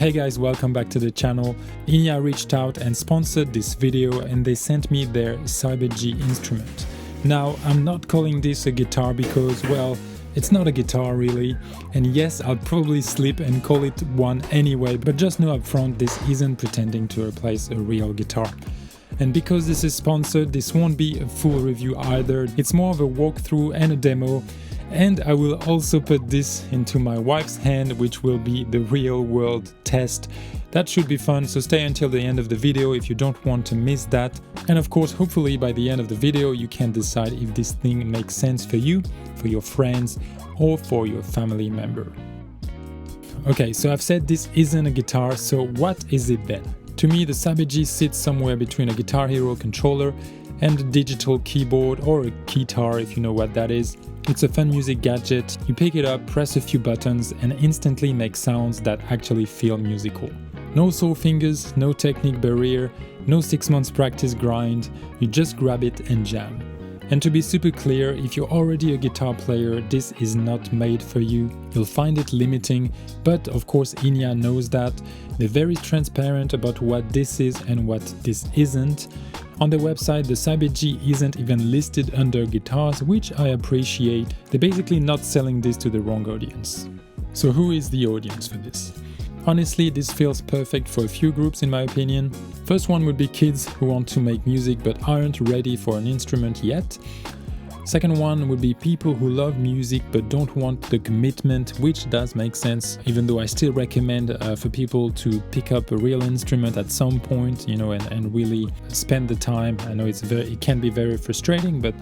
Hey guys, welcome back to the channel. Enya reached out and sponsored this video and they sent me their Cyber-G instrument. Now, I'm not calling this a guitar because, well, it's not a guitar really, and yes, I'll probably slip and call it one anyway, but just know up front this isn't pretending to replace a real guitar. And because this is sponsored, this won't be a full review either, it's more of a walkthrough and a demo. And I will also put this into my wife's hand, which will be the real world test. That should be fun, so stay until the end of the video if you don't want to miss that. And of course, hopefully by the end of the video you can decide if this thing makes sense for you, for your friends, or for your family member. Okay, so I've said this isn't a guitar, so what is it then? To me, the Cyber-G sits somewhere between a Guitar Hero controller and a digital keyboard, or a keytar if you know what that is. It's a fun music gadget. You pick it up, press a few buttons and instantly make sounds that actually feel musical. No sore fingers, no technique barrier, no 6 months practice grind, you just grab it and jam. And to be super clear, if you're already a guitar player, this is not made for you. You'll find it limiting, but of course Enya knows that. They're very transparent about what this is and what this isn't. On their website, the Cyber-G isn't even listed under guitars, which I appreciate. They're basically not selling this to the wrong audience. So who is the audience for this? Honestly, this feels perfect for a few groups in my opinion. First one would be kids who want to make music but aren't ready for an instrument yet. Second one would be people who love music but don't want the commitment, which does make sense, even though I still recommend for people to pick up a real instrument at some point, you know, and really spend the time. I know it can be very frustrating, but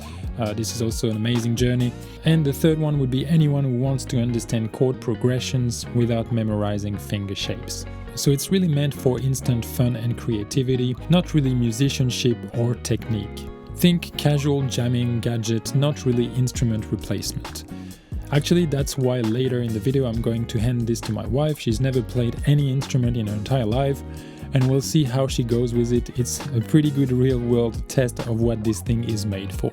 this is also an amazing journey. And the third one would be anyone who wants to understand chord progressions without memorizing finger shapes. So it's really meant for instant fun and creativity, not really musicianship or technique. Think casual jamming gadget, not really instrument replacement. Actually, that's why later in the video I'm going to hand this to my wife. She's never played any instrument in her entire life, and we'll see how she goes with it. It's a pretty good real-world test of what this thing is made for.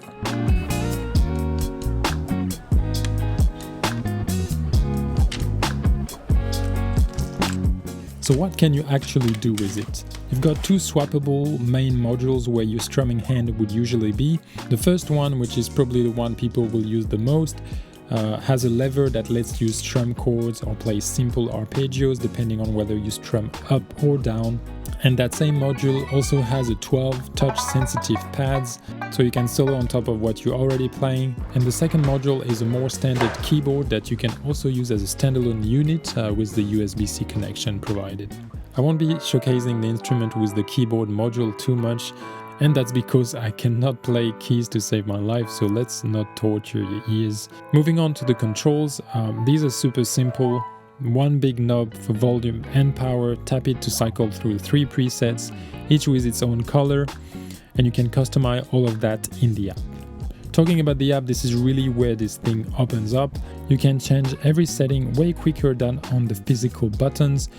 So what can you actually do with it? You've got two swappable main modules where your strumming hand would usually be. The first one, which is probably the one people will use the most, has a lever that lets you strum chords or play simple arpeggios depending on whether you strum up or down. And that same module also has a 12 touch sensitive pads, so you can solo on top of what you're already playing. And the second module is a more standard keyboard that you can also use as a standalone unit with the USB-C connection provided. I won't be showcasing the instrument with the keyboard module too much, and that's because I cannot play keys to save my life, so let's not torture your ears. Moving on to the controls, these are super simple. One big knob for volume and power, tap it to cycle through 3 presets, each with its own color, and you can customize all of that in the app. Talking about the app, this is really where this thing opens up. You can change every setting way quicker than on the physical buttons,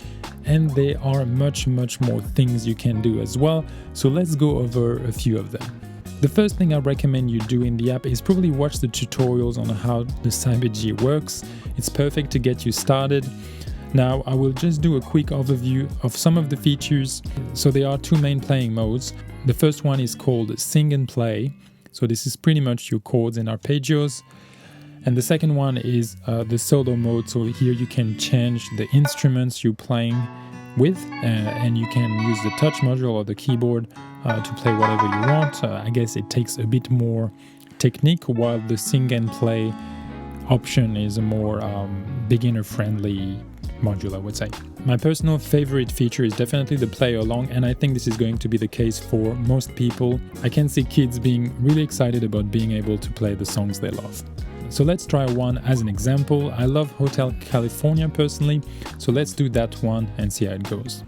and there are much more things you can do as well, so let's go over a few of them. The first thing I recommend you do in the app is probably watch the tutorials on how the Cyber-G works. It's perfect to get you started. Now I will just do a quick overview of some of the features. So there are two main playing modes. The first one is called Sing and Play. So this is pretty much your chords and arpeggios. And the second one is the solo mode. So here you can change the instruments you're playing with, and you can use the touch module or the keyboard to play whatever you want. I guess it takes a bit more technique, while the Sing and Play option is a more beginner-friendly module, I would say. My personal favorite feature is definitely the play along, and I think this is going to be the case for most people. I can see kids being really excited about being able to play the songs they love. So let's try one as an example. I love Hotel California personally, so let's do that one and see how it goes.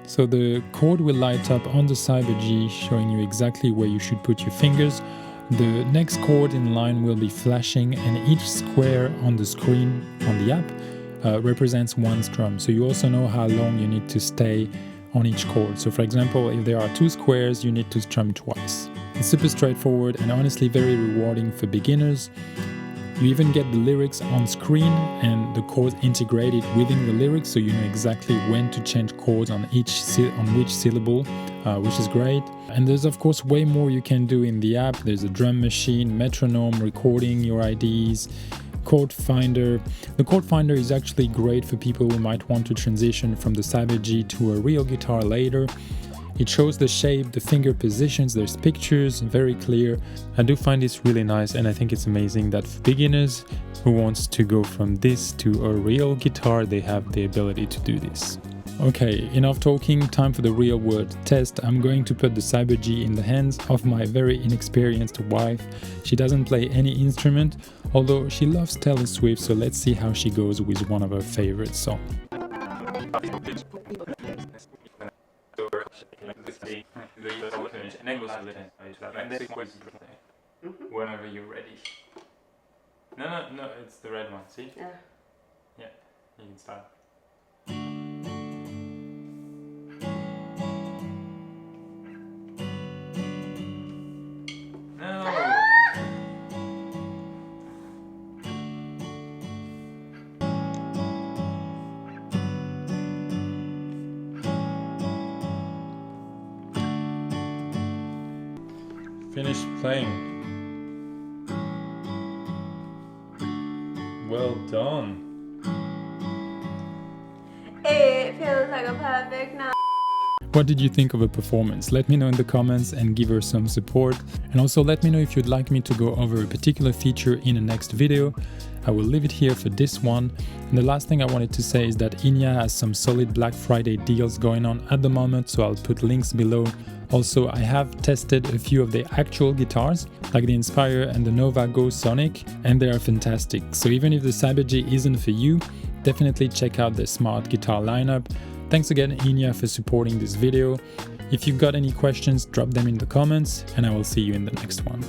So the chord will light up on the Cyber-G, showing you exactly where you should put your fingers. The next chord in line will be flashing, and each square on the screen on the app represents one strum. So you also know how long you need to stay on each chord. So for example, if there are 2 squares, you need to strum twice. It's super straightforward and honestly very rewarding for beginners. You even get the lyrics on screen and the chords integrated within the lyrics, so you know exactly when to change chords on which syllable, which is great. And there's of course way more you can do in the app. There's a drum machine, metronome, recording your IDs, chord finder. The chord finder is actually great for people who might want to transition from the Cyber-G to a real guitar later. It shows the shape, the finger positions, there's pictures, very clear. I do find this really nice, and I think it's amazing that for beginners who wants to go from this to a real guitar, they have the ability to do this. Okay, enough talking, time for the real world test. I'm going to put the Cyber-G in the hands of my very inexperienced wife. She doesn't play any instrument, although she loves Taylor Swift, so let's see how she goes with one of her favorite songs. Whenever you're ready. No, it's the red one, see? Yeah. Yeah, you can start. Finish playing. Well done. It feels like a perfect night. What did you think of the performance? Let me know in the comments and give her some support. And also let me know if you'd like me to go over a particular feature in the next video. I will leave it here for this one. And the last thing I wanted to say is that Enya has some solid Black Friday deals going on at the moment, so I'll put links below. Also, I have tested a few of the actual guitars, like the Inspire and the Nova Go Sonic, and they are fantastic. So even if the Cyber-G isn't for you, definitely check out the smart guitar lineup. Thanks again, Enya, for supporting this video. If you've got any questions, drop them in the comments, and I will see you in the next one.